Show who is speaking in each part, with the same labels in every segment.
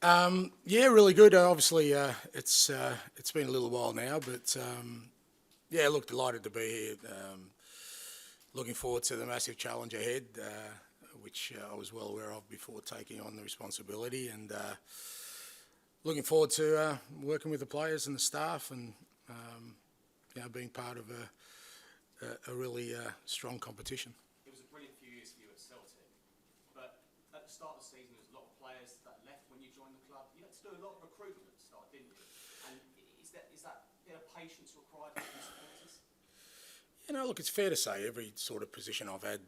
Speaker 1: Yeah, really good. Obviously, it's been a little while now, but yeah, look, delighted to be here. Looking forward to the massive challenge ahead, which I was well aware of before taking on the responsibility, and looking forward to working with the players and the staff, and being part of a really strong competition.
Speaker 2: It was a brilliant few years for you at Celtic, but at the start of the season, there was a lot of players that left when you joined the club. You had to do a lot of recruitment at the start, didn't you? And is that a bit of patience required from the supporters?
Speaker 1: Look, it's fair to say every sort of position I've had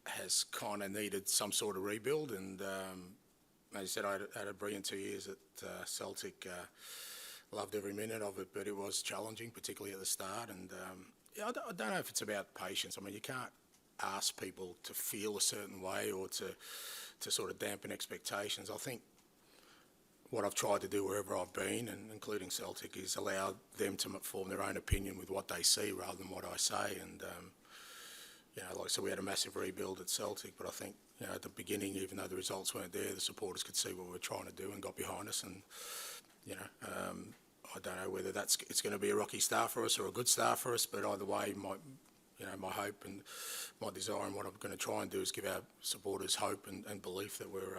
Speaker 1: has kind of needed some sort of rebuild, and as I said, I had a brilliant 2 years at Celtic. Loved every minute of it, but it was challenging, particularly at the start. And I don't know if it's about patience. I mean, you can't ask people to feel a certain way or to sort of dampen expectations. I think what I've tried to do wherever I've been, and including Celtic, is allow them to form their own opinion with what they see rather than what I say. And like I said, we had a massive rebuild at Celtic, but I think at the beginning, even though the results weren't there, the supporters could see what we were trying to do and got behind us. And I don't know whether it's going to be a rocky start for us or a good start for us, but either way, my hope and my desire and what I'm going to try and do is give our supporters hope and belief that we're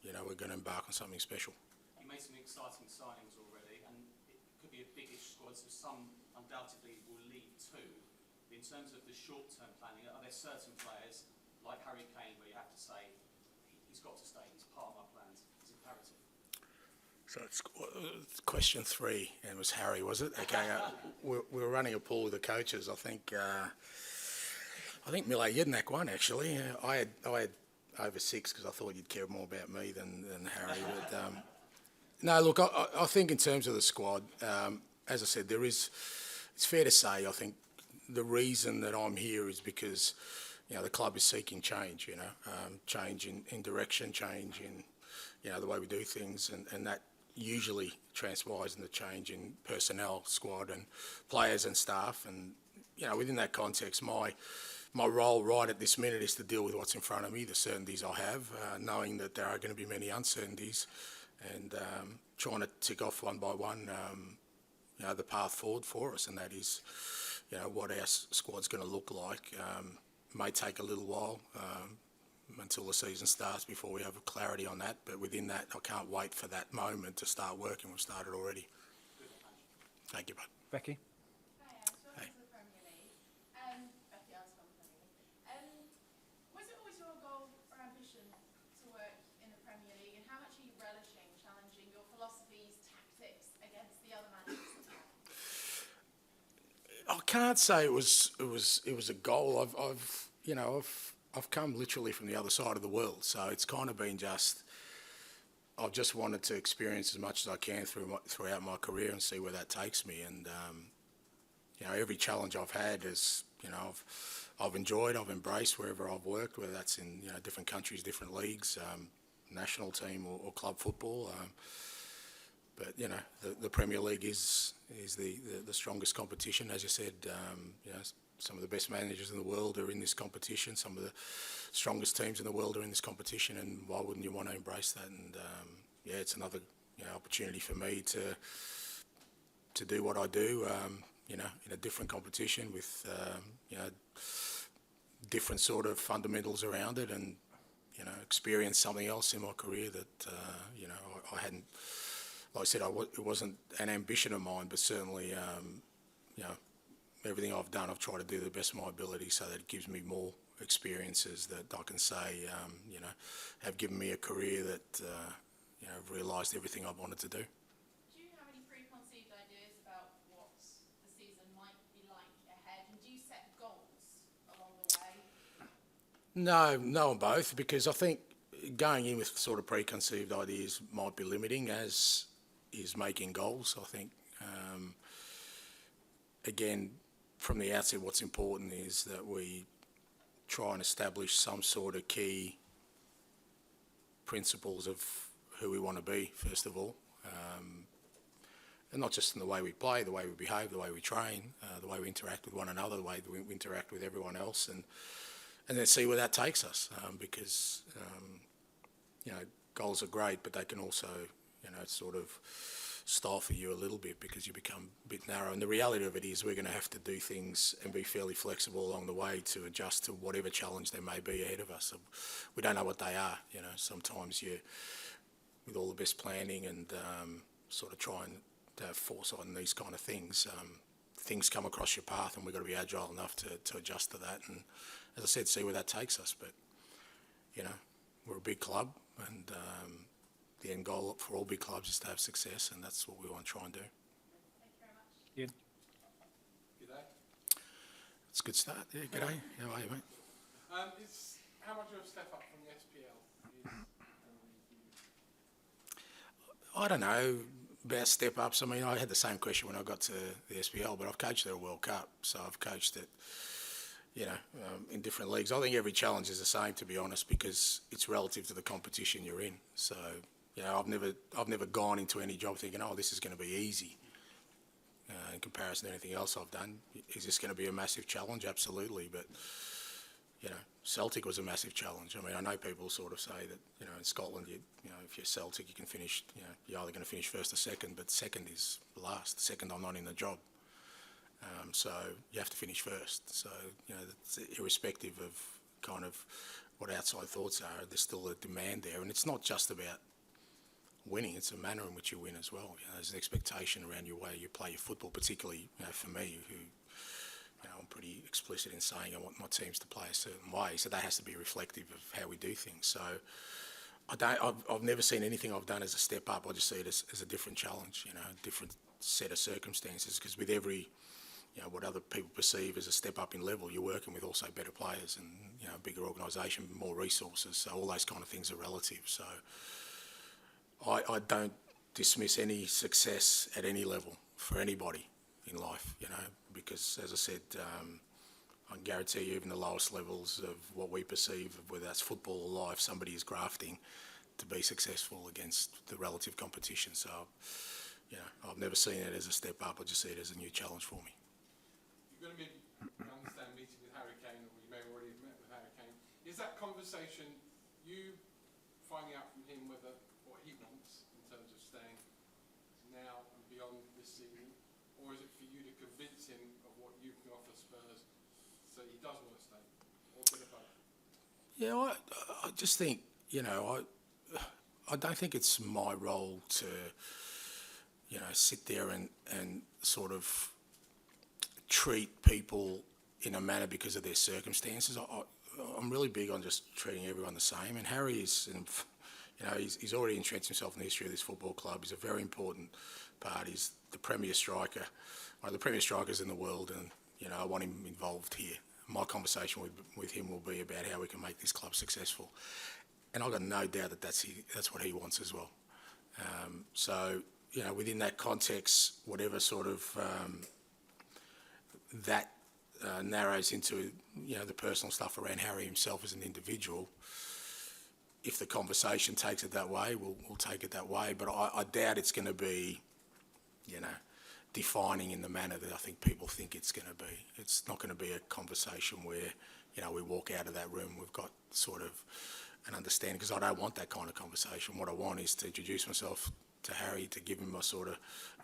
Speaker 1: going to embark on something special.
Speaker 2: You made some exciting signings already, and it could be a big-ish squad, so some undoubtedly will leave too. In terms of the short-term planning, are there certain players like Harry Kane where you have to say he's got to stay, he's part of my plans, it's imperative?
Speaker 1: So it's question 3, and it was Harry, was it? Okay, we were running a pool with the coaches. I think Mile Jednak won actually. I had over 6 because I thought you'd care more about me than Harry. But no, look, I think in terms of the squad, as I said, it's fair to say, I think the reason that I'm here is because the club is seeking change. Change in direction, change in the way we do things, and that usually transpires in the change in personnel, squad and players and staff. And within that context, my role right at this minute is to deal with what's in front of me, the certainties I have, knowing that there are going to be many uncertainties, and trying to tick off one by one the path forward for us, and that is what our squad's going to look like. May take a little while until the season starts before we have clarity on that, but within that, I can't wait for that moment to start working. We've started already. Thank you, bud.
Speaker 3: Becky?
Speaker 4: Hi, welcome to the Premier League. Becky, I was from the Premier League. Was it always your goal or ambition to work in the Premier League, and how much are you relishing challenging your philosophies, tactics against the other managers?
Speaker 1: I can't say it was a goal. I've come literally from the other side of the world, so it's kind of been I've just wanted to experience as much as I can throughout my career and see where that takes me. And every challenge I've had is I've enjoyed, I've embraced wherever I've worked, whether that's in different countries, different leagues, national team or club football. But the Premier League is the strongest competition, as you said. Some of the best managers in the world are in this competition. Some of the strongest teams in the world are in this competition, and why wouldn't you want to embrace that? And it's another opportunity for me to do what I do, in a different competition with different sort of fundamentals around it, and experience something else in my career that I hadn't. Like I said, it wasn't an ambition of mine, but certainly everything I've done, I've tried to do the best of my ability, so that it gives me more experiences that I can say, have given me a career that, I've realised everything I've wanted to do.
Speaker 4: Do you have any preconceived ideas about what the season might be like ahead, and do you set goals along the way?
Speaker 1: No on both, because I think going in with sort of preconceived ideas might be limiting, as is making goals. I think, again, from the outset, what's important is that we try and establish some sort of key principles of who we want to be, first of all. And not just in the way we play, the way we behave, the way we train, the way we interact with one another, the way we interact with everyone else, and then see where that takes us. Because, goals are great, but they can also, sort of stifle you a little bit because you become a bit narrow. And the reality of it is we're going to have to do things and be fairly flexible along the way to adjust to whatever challenge there may be ahead of us. We don't know what they are. Sometimes you, with all the best planning and sort of trying to have foresight in these kind of things, things come across your path, and we've got to be agile enough to adjust to that. And as I said, see where that takes us. But, we're a big club, and the end goal for all big clubs is to have success, and that's what we want to try and do.
Speaker 4: Thank you very much.
Speaker 3: Ian? G'day.
Speaker 1: It's a good start. Yeah, g'day. How are you, mate?
Speaker 3: It's how much of a step up from the SPL is
Speaker 1: I don't know about step-ups. I mean, I had the same question when I got to the SPL, but I've coached at a World Cup, so I've coached it, in different leagues. I think every challenge is the same, to be honest, because it's relative to the competition you're in. So, I've never gone into any job thinking, oh, this is going to be easy in comparison to anything else I've done. Is this going to be a massive challenge? Absolutely, but Celtic was a massive challenge. I mean, I know people sort of say that, in Scotland, if you're Celtic, you can finish, you're either going to finish first or second, but second is last. Second, I'm not in the job. So you have to finish first. So, that's irrespective of kind of what outside thoughts are, there's still a demand there. And it's not just about winning, it's a manner in which you win as well. There's an expectation around your way you play your football, particularly, for me, who, I'm pretty explicit in saying I want my teams to play a certain way. So that has to be reflective of how we do things. So I've never seen anything I've done as a step up. I just see it as a different challenge, a different set of circumstances, because with every, what other people perceive as a step up in level, you're working with also better players and, a bigger organisation, more resources. So all those kind of things are relative. So I don't dismiss any success at any level for anybody in life, because, as I said, I can guarantee you even the lowest levels of what we perceive, whether that's football or life, somebody is grafting to be successful against the relative competition. So, I've never seen it as a step up. I just see it as a new challenge for me.
Speaker 3: you're going to be, I understand, meeting with Harry Kane, or you may already have met with Harry Kane. Is that conversation you finding out from him what he wants in terms of staying now and beyond this season, or is it for you to convince him of what you can offer Spurs so he does want to stay, or a bit of both?
Speaker 1: Yeah, I just think, I don't think it's my role to, sit there and sort of treat people in a manner because of their circumstances. I'm really big on just treating everyone the same. And Harry is, he's already entrenched himself in the history of this football club. He's a very important part. He's the premier striker, one of the premier strikers in the world, and I want him involved here. My conversation with him will be about how we can make this club successful, and I've got no doubt that that's what he wants as well. So within that context, whatever sort of that narrows into the personal stuff around Harry himself as an individual. If the conversation takes it that way, we'll take it that way. But I doubt it's going to be, defining in the manner that I think people think it's going to be. It's not going to be a conversation where, we walk out of that room, we've got sort of an understanding, because I don't want that kind of conversation. What I want is to introduce myself to Harry, to give him a sort of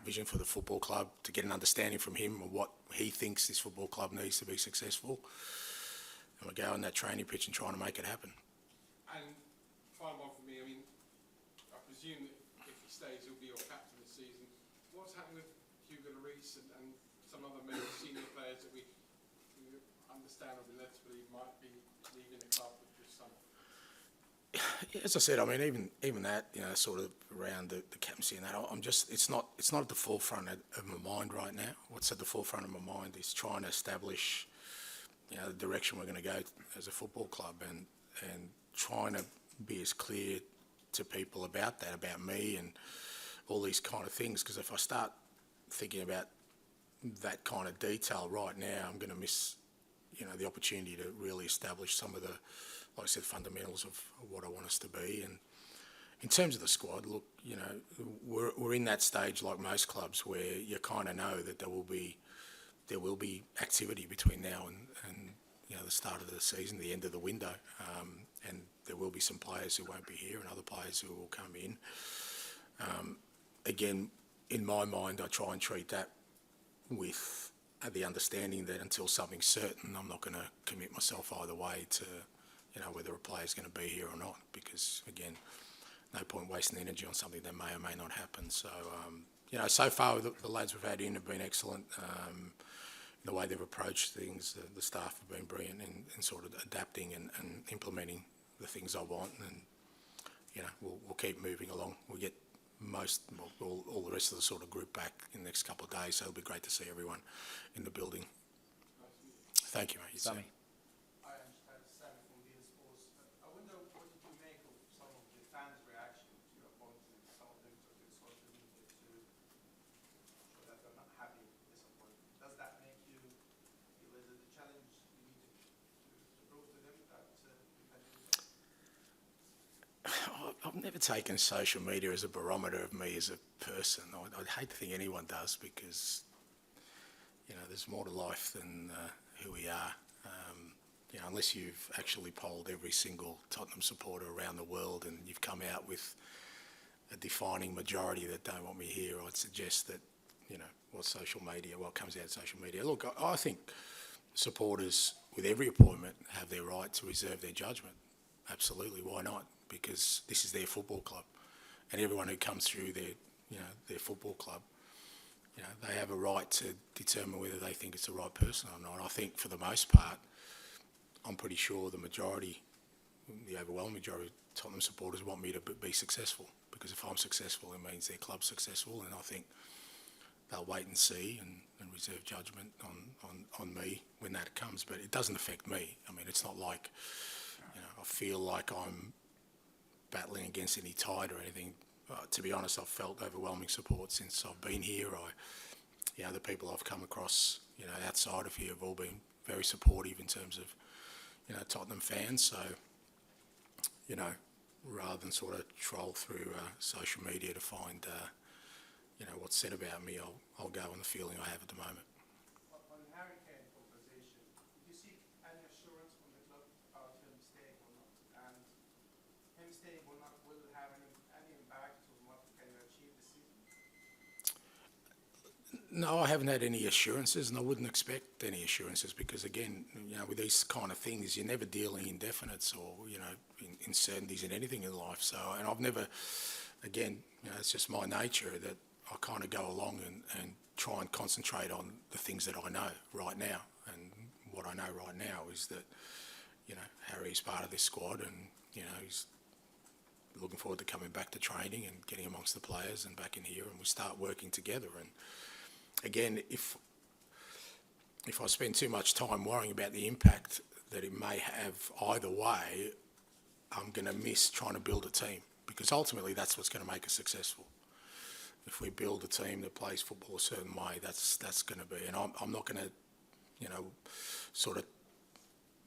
Speaker 1: vision for the football club, to get an understanding from him of what he thinks this football club needs to be successful. And we go on that training pitch and trying to make it happen.
Speaker 3: And final one for me, I mean, I presume that if he stays, he'll be your captain this season. What's happening with Hugo Lloris and some other maybe senior players that we understandably, let's believe, might be leaving the club this summer?
Speaker 1: As I said, I mean, even that, sort of around the captaincy and that, it's not at the forefront of my mind right now. What's at the forefront of my mind is trying to establish, the direction we're going to go as a football club, and trying to be as clear to people about that, about me and all these kind of things. Because if I start thinking about that kind of detail right now, I'm going to miss, the opportunity to really establish some of the, like I said, fundamentals of what I want us to be. And in terms of the squad, look, we're in that stage like most clubs where you kind of know that there will be activity between now and the start of the season, the end of the window, and there will be some players who won't be here and other players who will come in. Again, in my mind, I try and treat that with the understanding that until something's certain, I'm not going to commit myself either way to, whether a player's going to be here or not, because, again, no point wasting energy on something that may or may not happen. So, so far the lads we've had in have been excellent. The way they've approached things, the staff have been brilliant in sort of adapting and implementing the things I want, and we'll keep moving along. We'll get all the rest of the sort of group back in the next couple of days, so it'll be great to see everyone in the building. Thank you, mate.
Speaker 5: Sammy.
Speaker 6: Hi, I'm Sammy from BS Sports. I wonder what did you make of some of the fans' reaction to your appointment? Some of them took to social media to show that they're not happy with this appointment. Does that make you feel as a challenge you need to prove to them that you can do that?
Speaker 1: I've never taken social media as a barometer of me as a person. I'd hate to think anyone does, because there's more to life than who we are. Unless you've actually polled every single Tottenham supporter around the world and you've come out with a defining majority that don't want me here, I'd suggest that what comes out of social media. Look, I think supporters with every appointment have their right to reserve their judgment. Absolutely, why not? Because this is their football club, and everyone who comes through their football club, they have a right to determine whether they think it's the right person or not. I think for the most part, I'm pretty sure the overwhelming majority of Tottenham supporters want me to be successful, because if I'm successful, it means their club's successful, and I think they'll wait and see and reserve judgment on me when that comes. But it doesn't affect me. I mean, it's not like I feel like I'm battling against any tide or anything. To be honest, I've felt overwhelming support since I've been here. The people I've come across, outside of here have all been very supportive in terms of, Tottenham fans. So, rather than sort of troll through social media to find, what's said about me, I'll go on the feeling I have at the moment.
Speaker 6: On Harry Kane conversation, did you seek any assurance from the club about him staying or not? And him staying or not will have any impact on what can you achieve this season?
Speaker 1: No, I haven't had any assurances, and I wouldn't expect any assurances, because, again, with these kind of things, you're never dealing in definites or, uncertainties in anything in life. So, and I've never, again, it's just my nature that I kind of go along and try and concentrate on the things that I know right now. And what I know right now is that, Harry's part of this squad, and, he's looking forward to coming back to training and getting amongst the players and back in here, and we start working together. And again, if I spend too much time worrying about the impact that it may have either way, I'm going to miss trying to build a team, because ultimately that's what's going to make us successful. If we build a team that plays football a certain way, that's going to be, and I'm not going to, sort of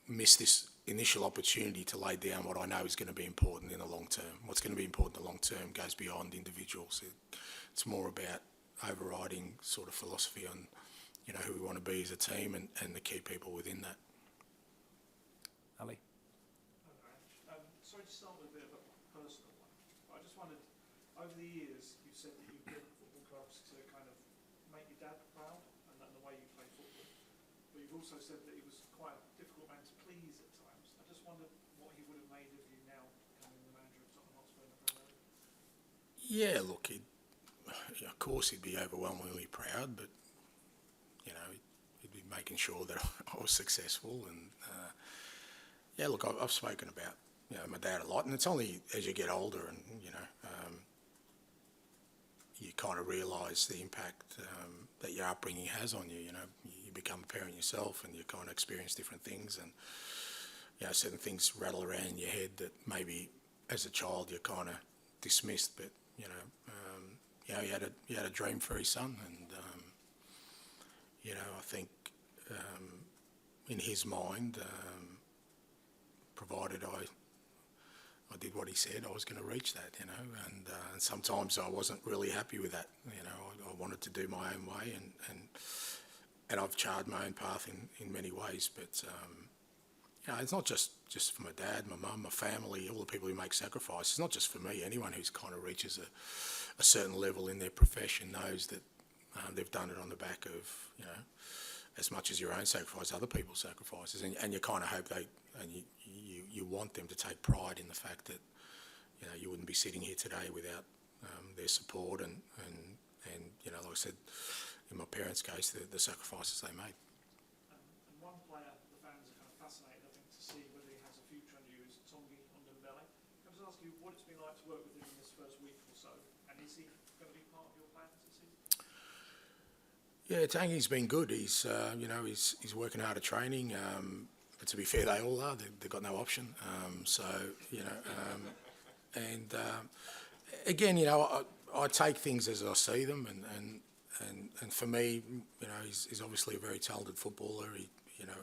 Speaker 1: miss this initial opportunity to lay down what I know is going to be important in the long term. What's going to be important in the long term goes beyond individuals. It's more about overriding sort of philosophy on, who we want to be as a team and the key people within that.
Speaker 5: Ali.
Speaker 7: Sorry to start with a bit of a personal one, but I just wondered, over the years, you've said that you've built football clubs to kind of make your dad proud, and the way you play football. But you've also said that he was quite a difficult man to please at times. I just wondered what he would have made of you now becoming the manager of Tottenham Hotspur in the Premier League.
Speaker 1: Yeah, look, of course he'd be overwhelmingly proud, but, he'd be making sure that I was successful. And, look, I've spoken about, my dad a lot, and it's only as you get older and, you kind of realise the impact that your upbringing has on you. You become a parent yourself, and you kind of experience different things, and, certain things rattle around in your head that maybe as a child you kind of dismissed, but, he had a dream for his son, and, I think in his mind, provided I did what he said, I was going to reach that, and sometimes I wasn't really happy with that. I wanted to do my own way, and I've charted my own path in many ways, but you know, it's not just for my dad, my mum, my family, all the people who make sacrifices. It's not just for me. Anyone who's kind of reaches a certain level in their profession knows that they've done it on the back of, you know, as much as your own sacrifice, other people's sacrifices, and you kind of hope you want them to take pride in the fact that, you know, you wouldn't be sitting here today without their support and you know, like I said, in my parents' case, the sacrifices they made.
Speaker 7: And one player the fans are kind of fascinated, I think, to see whether he has a future under you is Tongi Ndombele. Can I just ask you what it's been like to work with him in this first week or so, and is he going to be part of your plans this season?
Speaker 1: Yeah, Tangi's been good. He's you know, he's working hard at training. But to be fair, they all are. They've got no option. So you know, and again, you know, I take things as I see them, and for me, you know, he's obviously a very talented footballer. You know,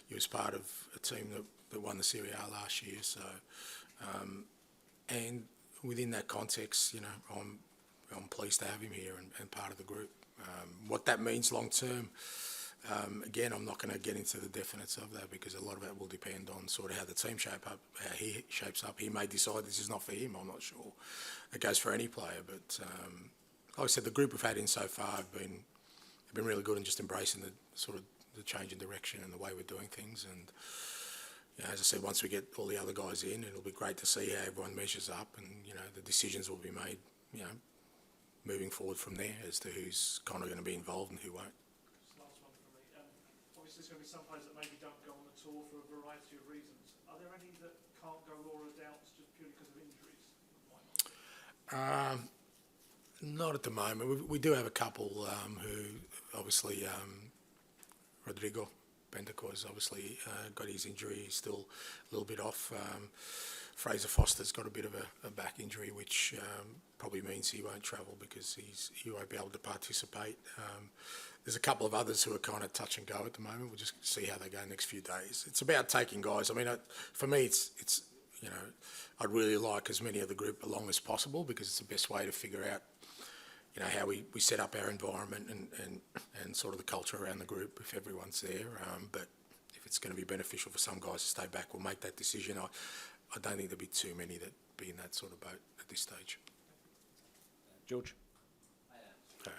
Speaker 1: he was part of a team that won the Serie A last year. So, and within that context, you know, I'm pleased to have him here and part of the group. What that means long term, again, I'm not going to get into the definites of that because a lot of it will depend on sort of how the team how he shapes up. He may decide this is not for him. I'm not sure. It goes for any player, but like I said, the group we've had in so far have been really good in just embracing the sort of the change in direction and the way we're doing things. And you know, as I said, once we get all the other guys in, it'll be great to see how everyone measures up, and you know, the decisions will be made, you know, moving forward from there as to who's kind of going to be involved and who won't.
Speaker 7: Just last one from me. Obviously, there's going to be some players that maybe don't go on the tour for a variety of reasons. Are there any that can't go or are doubts just purely because of injuries? Why not?
Speaker 1: Not at the moment. We do have a couple who obviously Rodrigo Bentancur has obviously got his injury. He's still a little bit off. Fraser Foster's got a bit of a back injury, which probably means he won't travel because he won't be able to participate. There's a couple of others who are kind of touch and go at the moment. We'll just see how they go the next few days. It's about taking guys. I mean, for me, it's you know, I'd really like as many of the group along as possible because it's the best way to figure out, you know, how we set up our environment and sort of the culture around the group if everyone's there. But if it's going to be beneficial for some guys to stay back, we'll make that decision. I don't think there'll be too many that be in that sort of boat at this stage.
Speaker 5: George?
Speaker 1: Okay.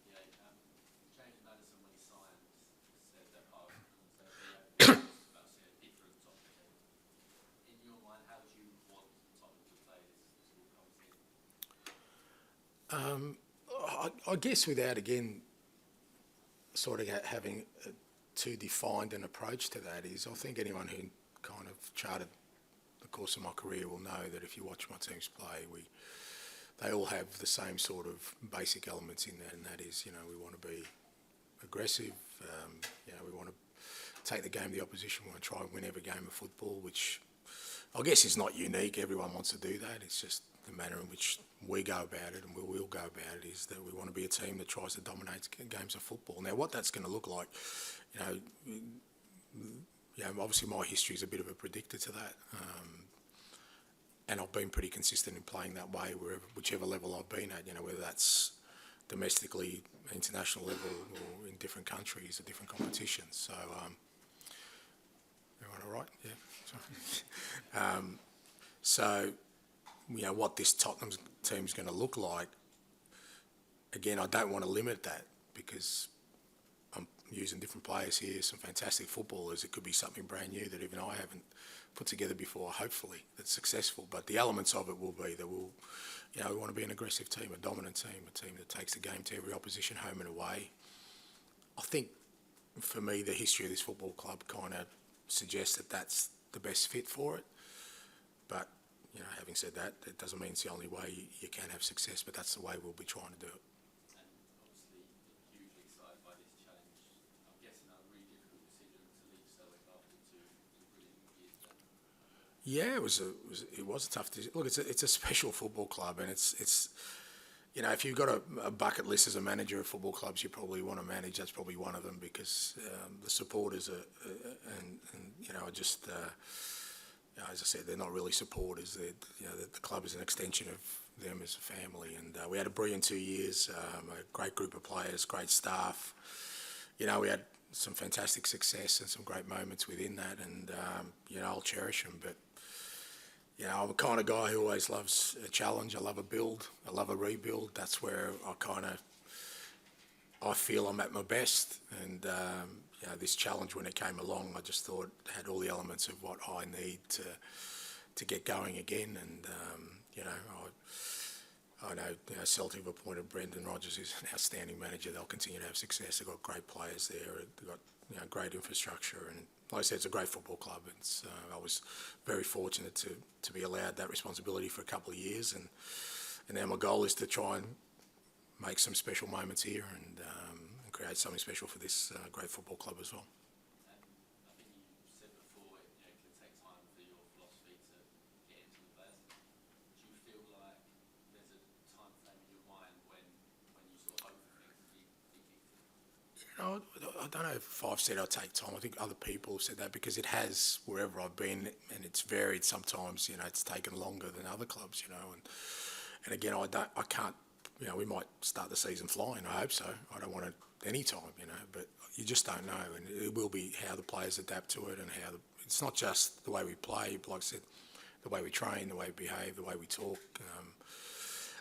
Speaker 2: James Madison, when he signed, said that different Tottenham. In your mind, how do you want Tottenham to play this all comes in?
Speaker 1: I guess without, again, sort of having too defined an approach to that is, I think anyone who kind of charted the course of my career will know that if you watch my teams play, they all have the same sort of basic elements in that, and that is, you know, we want to be aggressive, you know, we want to take the game to the opposition, we want to try and win every game of football, which I guess is not unique. Everyone wants to do that. It's just the manner in which we go about it and we will go about it is that we want to be a team that tries to dominate games of football. Now, what that's going to look like, you know, obviously my history is a bit of a predictor to that. And I've been pretty consistent in playing that way, whichever level I've been at, you know, whether that's domestically, international level, or in different countries or different competitions. So, everyone all right? Yeah. So, you know, what this Tottenham team's going to look like, again, I don't want to limit that because I'm using different players here, some fantastic footballers. It could be something brand new that even I haven't put together before, hopefully, that's successful. But the elements of it will be that we'll, you know, we want to be an aggressive team, a dominant team, a team that takes the game to every opposition, home and away. I think, for me, the history of this football club kind of suggests that that's the best fit for it. But, you know, having said that, it doesn't mean it's the only way you can have success, but that's the way we'll be trying to do it.
Speaker 2: And obviously, hugely excited by this challenge. I'm guessing a really difficult decision to leave Celtic after two brilliant years there.
Speaker 1: Yeah, it was a tough decision. Look, it's a special football club, and it's you know, if you've got a bucket list as a manager of football clubs you probably want to manage, that's probably one of them because the supporters are and you know, just you know, as I said, they're not really supporters. You know, the club is an extension of them as a family, and we had a brilliant 2 years. A great group of players, great staff. You know, we had some fantastic success and some great moments within that, and I'll cherish them. But I'm the kind of guy who always loves a challenge. I love a build. I love a rebuild. That's where I feel I'm at my best. And this challenge, when it came along, I just thought it had all the elements of what I need to get going again. And I know Celtic have appointed Brendan Rodgers, who's an outstanding manager. They'll continue to have success. They've got great players there. They've got great infrastructure, and like I said, it's a great football club. I was very fortunate to be allowed that responsibility for a couple of years, and now my goal is to try and make some special moments here and create something special for this great football club as well.
Speaker 8: I think you said before, it can take time for your philosophy to get into the players. Do you feel like there's a time frame in your mind when you sort of hope for things to be
Speaker 1: I don't know if I've said I'll take time. I think other people have said that, because it has wherever I've been, and it's varied. Sometimes it's taken longer than other clubs, and again, I can't. We might start the season flying. I hope so. I don't want it any time, but you just don't know, and it will be how the players adapt to it, and it's not just the way we play, but like I said, the way we train, the way we behave, the way we talk.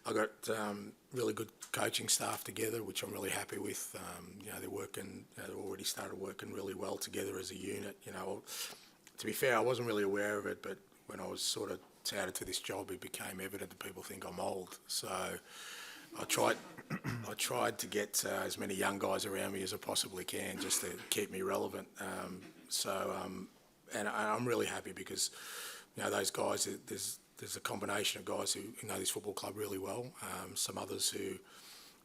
Speaker 1: I've got really good coaching staff together, which I'm really happy with. They're working. They've already started working really well together as a unit. To be fair, I wasn't really aware of it, but when I was sort of touted to this job, it became evident that people think I'm old. So I tried to get as many young guys around me as I possibly can, just to keep me relevant. And I'm really happy because those guys. There's a combination of guys who know this football club really well. Some others who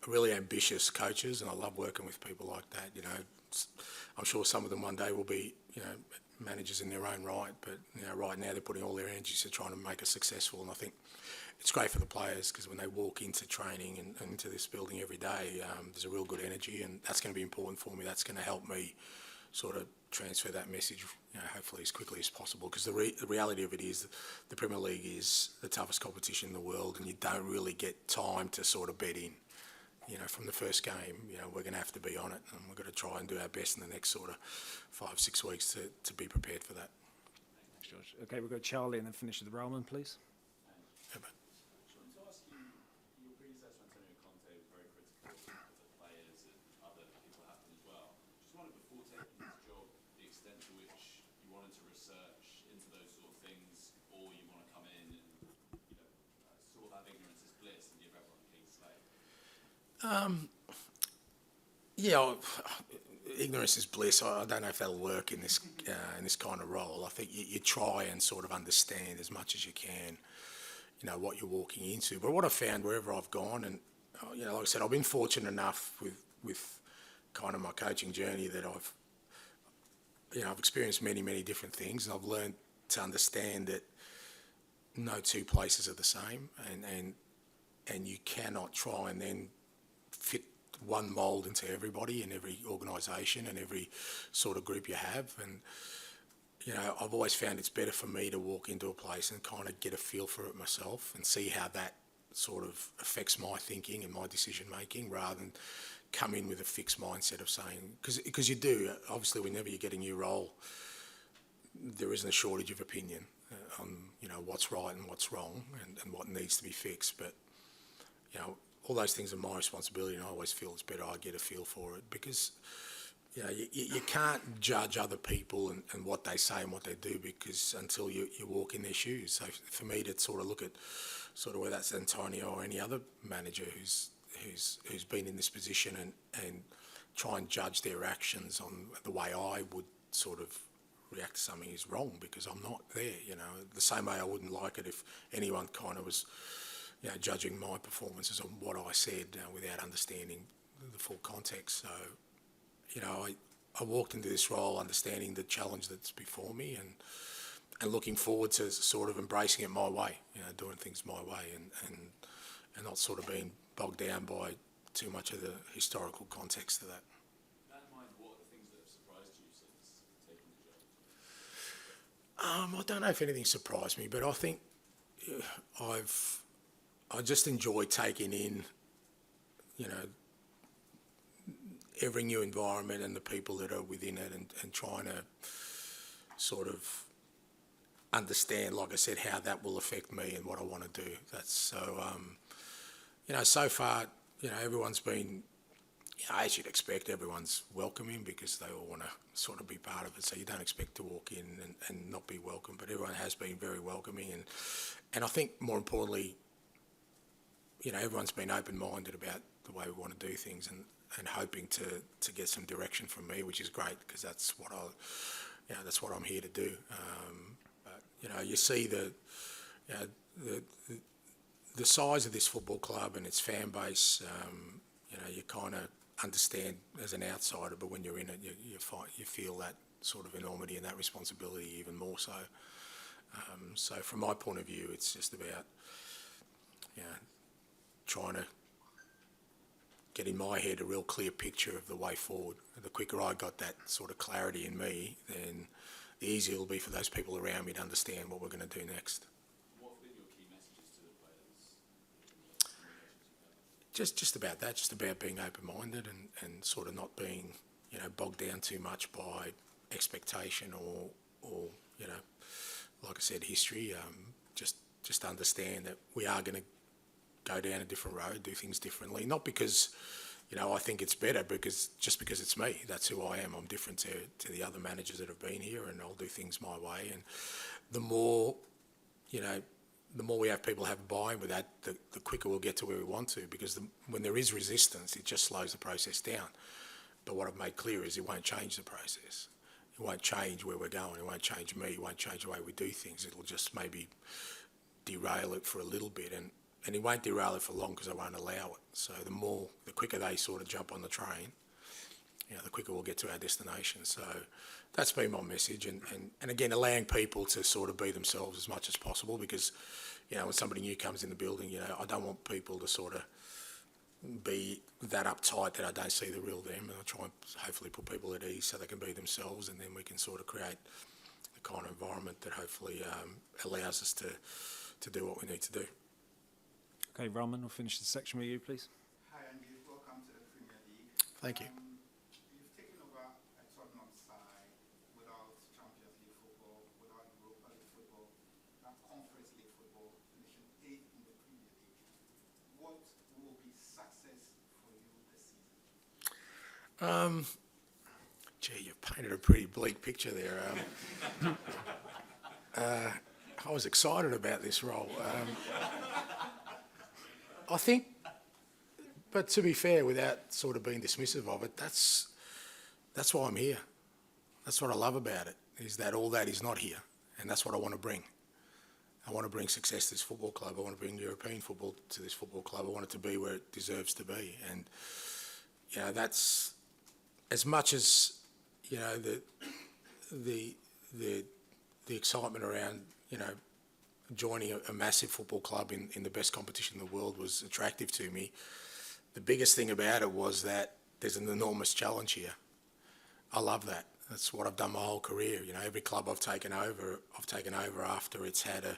Speaker 1: are really ambitious coaches, and I love working with people like that. I'm sure some of them one day will be managers in their own right, but right now they're putting all their energies to trying to make us successful. And I think it's great for the players, because when they walk into training and into this building every day, there's a real good energy, and that's going to be important for me. That's going to help me sort of transfer that message, hopefully as quickly as possible, because the reality of it is the Premier League is the toughest competition in the world, and you don't really get time to sort of bet in. From the first game, we're going to have to be on it, and we're going to try and do our best in the next sort of 5-6 weeks to be prepared for that.
Speaker 5: Thanks, George. Okay, we'll go Charlie and then finish with Roman, please.
Speaker 8: I wanted to ask you, your predecessor Antonio Conte was very critical of the players, and other people happen as well. Just wondered, before taking this job, the extent to which you wanted to research into those sort of things, or you want to come in and sort of have ignorance is bliss and give everyone a clean slate.
Speaker 1: Ignorance is bliss. I don't know if that'll work in this kind of role. I think you try and sort of understand as much as you can, what you're walking into. But what I've found wherever I've gone, and like I said, I've been fortunate enough with kind of my coaching journey that I've experienced many different things, and I've learned to understand that no two places are the same, and you cannot try and then fit one mould into everybody in every organisation and every sort of group you have. And I've always found it's better for me to walk into a place and kind of get a feel for it myself and see how that sort of affects my thinking and my decision making, rather than come in with a fixed mindset of saying, because you do, obviously whenever you get a new role, there isn't a shortage of opinion on what's right and what's wrong and what needs to be fixed. But all those things are my responsibility, and I always feel it's better I get a feel for it, because you can't judge other people and what they say and what they do, because until you walk in their shoes. So for me to sort of look at sort of whether that's Antonio or any other manager who's been in this position and try and judge their actions on the way I would sort of react to something is wrong, because I'm not there. The same way I wouldn't like it if anyone kind of was judging my performances on what I said without understanding the full context. So, I walked into this role understanding the challenge that's before me and looking forward to sort of embracing it my way, doing things my way and not sort of being bogged down by too much of the historical context of that.
Speaker 8: With that in mind, what are the things that have surprised you since taking the job?
Speaker 1: I don't know if anything surprised me, but I think I just enjoy taking in, every new environment and the people that are within it, and trying to sort of understand, like I said, how that will affect me and what I want to do. That's so, so far, everyone's been, as you'd expect, everyone's welcoming because they all want to sort of be part of it. So you don't expect to walk in and not be welcome, but everyone has been very welcoming. And I think more importantly, everyone's been open-minded about the way we want to do things and hoping to get some direction from me, which is great because that's what that's what I'm here to do. But you see the size of this football club and its fan base. You kind of understand as an outsider, but when you're in it, you feel that sort of enormity and that responsibility even more so. So from my point of view, it's just about trying to get in my head a real clear picture of the way forward. The quicker I got that sort of clarity in me, then the easier it'll be for those people around me to understand what we're going to do next.
Speaker 8: What have been your key messages to the players?
Speaker 1: Just about that, just about being open-minded and sort of not being, bogged down too much by expectation or like I said, history. Just understand that we are going to go down a different road, do things differently. Not because, I think it's better, because it's me. That's who I am. I'm different to the other managers that have been here, and I'll do things my way. And the more, the more we have people have buy-in with that, the quicker we'll get to where we want to, because when there is resistance, it just slows the process down. But what I've made clear is it won't change the process. It won't change where we're going. It won't change me. It won't change the way we do things. It'll just maybe derail it for a little bit, and it won't derail it for long because I won't allow it. So the quicker they sort of jump on the train, the quicker we'll get to our destination. So that's been my message, and again, allowing people to sort of be themselves as much as possible, because when somebody new comes in the building, I don't want people to sort of be that uptight that I don't see the real them, and I try and hopefully put people at ease so they can be themselves, and then we can sort of create the kind of environment that hopefully allows us to do what we need to do.
Speaker 5: Okay, Roman, we'll finish the section with you, please.
Speaker 9: Hi, Andy. Welcome to the Premier League.
Speaker 1: Thank you.
Speaker 9: You've taken over a Tottenham side without Champions League football, without Europa League football, without Conference League football, finishing 8th in the Premier League. What will be success for you this season?
Speaker 1: You've painted a pretty bleak picture there. I was excited about this role. I think, but to be fair, without sort of being dismissive of it, that's why I'm here. That's what I love about it, is that all that is not here, and that's what I want to bring. I want to bring success to this football club. I want to bring European football to this football club. I want it to be where it deserves to be, and that's as much as the excitement around joining a massive football club in the best competition in the world was attractive to me. The biggest thing about it was that there's an enormous challenge here. I love that. That's what I've done my whole career. Every club I've taken over after it's had a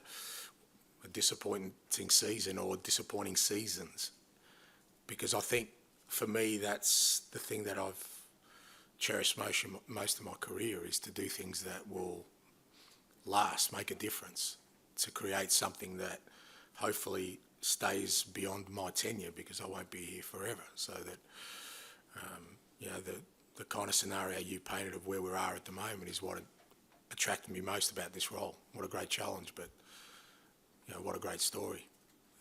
Speaker 1: disappointing season or disappointing seasons. Because I think, for me, that's the thing that I've cherished most of my career, is to do things that will last, make a difference, to create something that hopefully stays beyond my tenure, because I won't be here forever. So that, the kind of scenario you painted of where we are at the moment is what attracted me most about this role. What a great challenge, but what a great story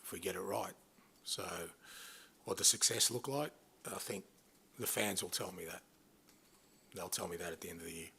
Speaker 1: if we get it right. So what does success look like? I think the fans will tell me that. They'll tell me that at the end of the year.